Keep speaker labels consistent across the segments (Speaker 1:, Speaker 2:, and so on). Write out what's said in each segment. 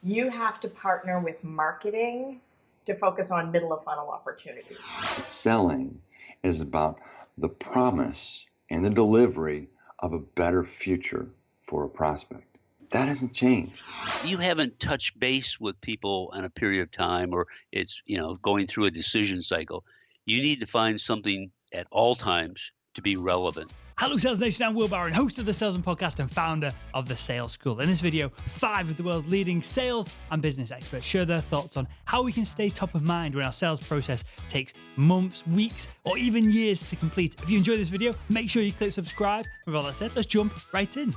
Speaker 1: You have to partner with marketing to focus on middle of funnel opportunities.
Speaker 2: Selling is about the promise and the delivery of a better future for a prospect. That hasn't changed.
Speaker 3: You haven't touched base with people in a period of time, or it's, going through a decision cycle. You need to find something at all times to be relevant.
Speaker 4: Hello Sales Nation, I'm Will Barron, host of the Salesman Podcast and founder of the Sales School. In this video, 5 of the world's leading sales and business experts share their thoughts on how we can stay top of mind when our sales process takes months, weeks, or even years to complete. If you enjoyed this video, make sure you click subscribe. With all that said, let's jump right in.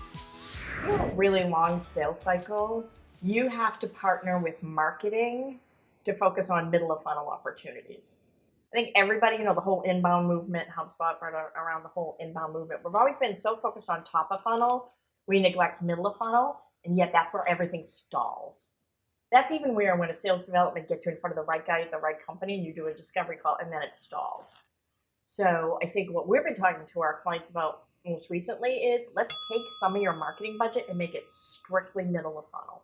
Speaker 1: A really long sales cycle. You have to partner with marketing to focus on middle of funnel opportunities. I think everybody, the whole inbound movement, HubSpot, right around the whole inbound movement, we've always been so focused on top of funnel, we neglect middle of funnel, and yet that's where everything stalls. That's even where when a sales development gets you in front of the right guy at the right company, you do a discovery call, and then it stalls. So I think what we've been talking to our clients about most recently is let's take some of your marketing budget and make it strictly middle of funnel.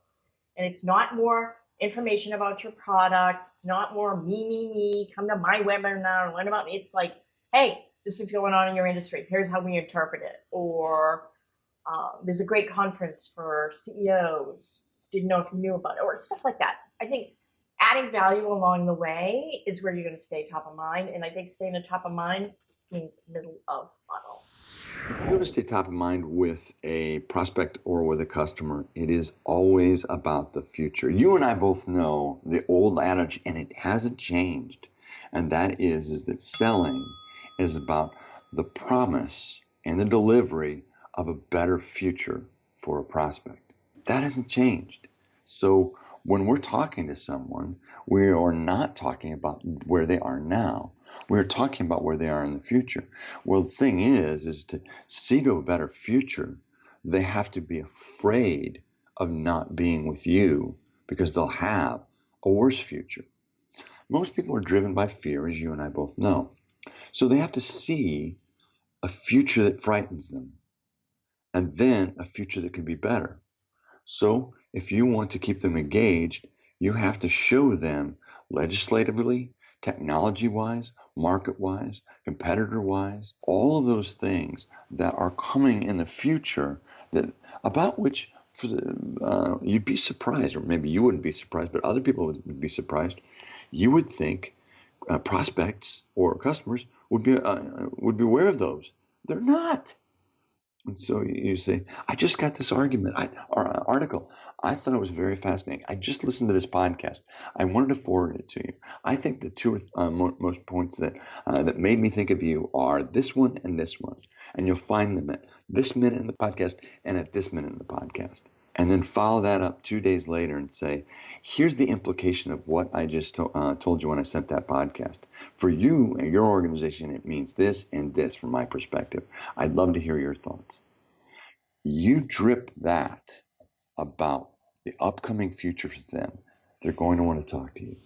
Speaker 1: And it's not more information about your product. It's not more me, come to my webinar, learn about me. It's like, hey, this is going on in your industry. Here's how we interpret it. Or there's a great conference for CEOs. Didn't know if you knew about it, or stuff like that. I think adding value along the way is where you're going to stay top of mind. And I think staying at top of mind means middle of funnel.
Speaker 2: If you're going to stay top of mind with a prospect or with a customer, it is always about the future. You and I both know the old adage, and it hasn't changed, and that is that selling is about the promise and the delivery of a better future for a prospect. That hasn't changed. So when we're talking to someone, we are not talking about where they are now. We're talking about where they are in the future. Well, the thing is to see to a better future, they have to be afraid of not being with you because they'll have a worse future. Most people are driven by fear, as you and I both know. So they have to see a future that frightens them and then a future that can be better. So if you want to keep them engaged, you have to show them legislatively, technology-wise, market-wise, competitor-wise, all of those things that are coming in the future that about which you'd be surprised, or maybe you wouldn't be surprised, but other people would be surprised. You would think prospects or customers would be aware of those. They're not. And so you say, I just got this article. I thought it was very fascinating. I just listened to this podcast. I wanted to forward it to you. I think the two most points that made me think of you are this one and this one. And you'll find them at this minute in the podcast and at this minute in the podcast. And then follow that up 2 days later and say, here's the implication of what I just told you when I sent that podcast. For you and your organization, it means this and this from my perspective. I'd love to hear your thoughts. You drip that about the upcoming future for them, they're going to want to talk to you.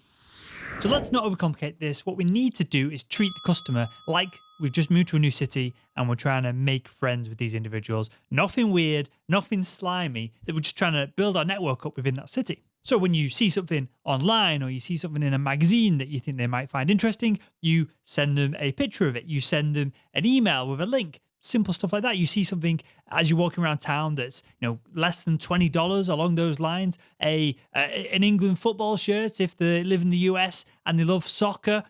Speaker 4: So let's not overcomplicate this. What we need to do is treat the customer like we've just moved to a new city and we're trying to make friends with these individuals. Nothing weird, nothing slimy, that we're just trying to build our network up within that city. So when you see something online or you see something in a magazine that you think they might find interesting, you send them a picture of it. You send them an email with a link. Simple stuff like that. You see something as you're walking around town that's less than $20 along those lines. An England football shirt if they live in the US and they love soccer,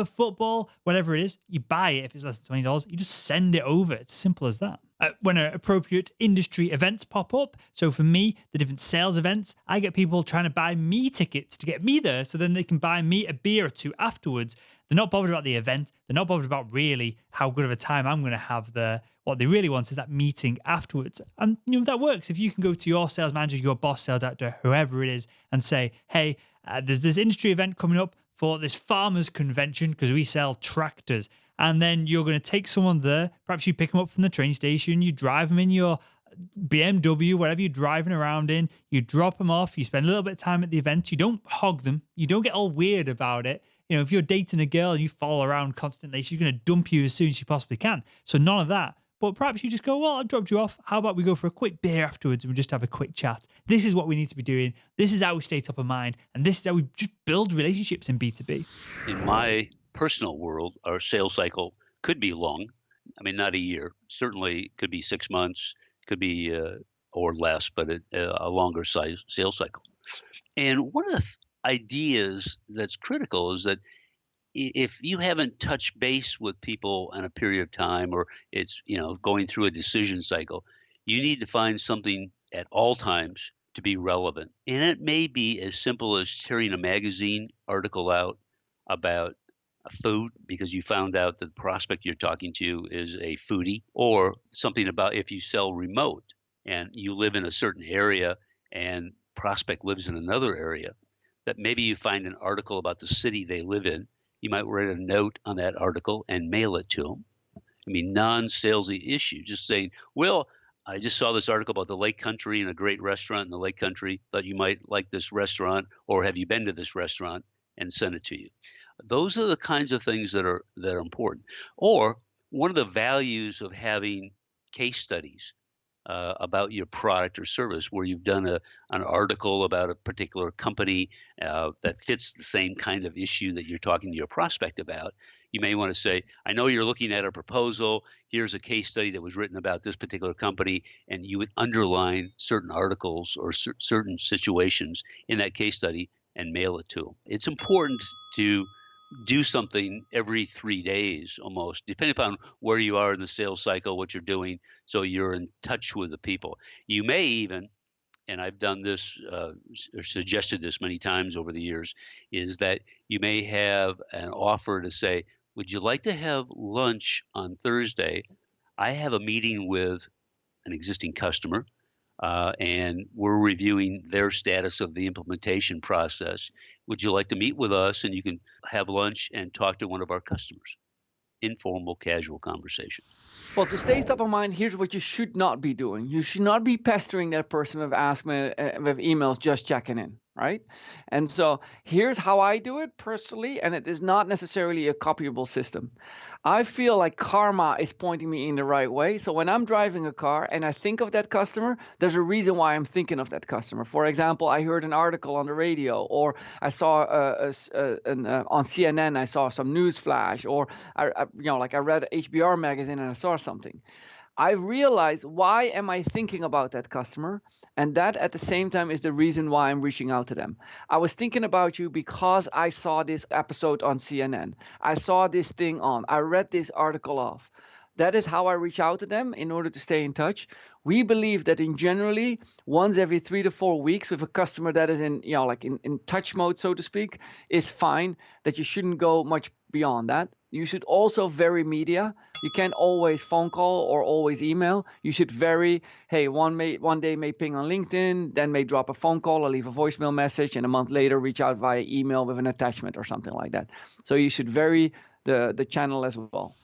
Speaker 4: football, whatever it is. You buy it if it's less than $20. You just send it over. It's as simple as that. When appropriate industry events pop up, so for me, the different sales events, I get people trying to buy me tickets to get me there so then they can buy me a beer or two afterwards. They're not bothered about the event. They're not bothered about really how good of a time I'm going to have there. What they really want is that meeting afterwards. And that works. If you can go to your sales manager, your boss, sales director, whoever it is, and say, hey, there's this industry event coming up for this farmers convention because we sell tractors. And then you're going to take someone there. Perhaps you pick them up from the train station. You drive them in your BMW, whatever you're driving around in. You drop them off. You spend a little bit of time at the event. You don't hog them. You don't get all weird about it. If you're dating a girl and you follow around constantly, she's going to dump you as soon as she possibly can. So none of that. but perhaps you just go, well, I dropped you off. How about we go for a quick beer afterwards and we just have a quick chat? This is what we need to be doing. This is how we stay top of mind. And this is how we just build relationships in B2B.
Speaker 3: In my personal world, our sales cycle could be long. I mean, not a year. Certainly could be 6 months, could be or less, but a longer size sales cycle. And one of the ideas that's critical is that if you haven't touched base with people in a period of time, or it's going through a decision cycle, you need to find something at all times to be relevant. And it may be as simple as tearing a magazine article out about food because you found out that the prospect you're talking to is a foodie, or something about if you sell remote and you live in a certain area and prospect lives in another area, that maybe you find an article about the city they live in. You might write a note on that article and mail it to them. I mean, non-salesy issue, just saying, well, I just saw this article about the Lake Country and a great restaurant in the Lake Country. Thought you might like this restaurant, or have you been to this restaurant, and send it to you. Those are the kinds of things that are important. Or one of the values of having case studies about your product or service, where you've done an article about a particular company that fits the same kind of issue that you're talking to your prospect about. You may want to say, I know you're looking at a proposal. Here's a case study that was written about this particular company, and you would underline certain articles or certain situations in that case study and mail it to them. It's important to do something every 3 days almost, depending upon where you are in the sales cycle, what you're doing, so you're in touch with the people. You may even, and I've done this or suggested this many times over the years, is that you may have an offer to say, would you like to have lunch on Thursday? I have a meeting with an existing customer, and we're reviewing their status of the implementation process. Would you like to meet with us, and you can have lunch and talk to one of our customers? Informal, casual conversation.
Speaker 5: Well, to stay top of mind, here's what you should not be doing. You should not be pestering that person with emails just checking in, right? And so here's how I do it personally, and it is not necessarily a copyable system. I feel like karma is pointing me in the right way. So when I'm driving a car and I think of that customer, there's a reason why I'm thinking of that customer. For example, I heard an article on the radio, or I saw on CNN, I saw some news flash, or I read an HBR magazine and I saw something. I realize, why am I thinking about that customer? And that at the same time is the reason why I'm reaching out to them. I was thinking about you because I saw this episode on CNN. I saw this thing I read this article off. That is how I reach out to them in order to stay in touch. We believe that in generally once every 3 to 4 weeks with a customer that is in touch mode, so to speak, is fine, that you shouldn't go much beyond that. You should also vary media. You can't always phone call or always email. You should vary. Hey, one day may ping on LinkedIn, then may drop a phone call or leave a voicemail message, and a month later reach out via email with an attachment or something like that. So you should vary the channel as well.